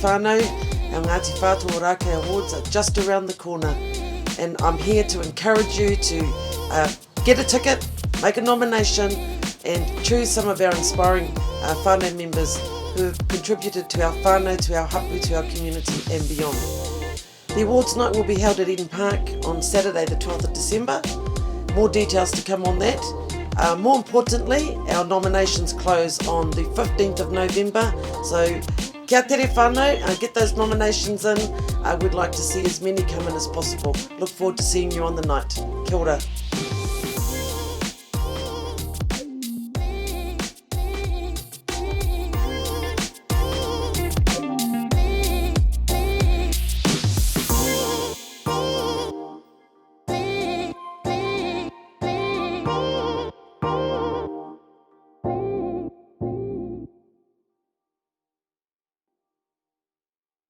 whānau, our Ngāti Whātua Ōrākei Awards are just around the corner, and I'm here to encourage you to get a ticket, make a nomination, and choose some of our inspiring whānau members who have contributed to our whānau, to our hapū, to our community and beyond. The awards night will be held at Eden Park on Saturday the 12th of December. More details to come on that. More importantly, our nominations close on the 15th of November, so kia tere whānau, get those nominations in. We'd like to see as many come in as possible. Look forward to seeing you on the night. Kia ora.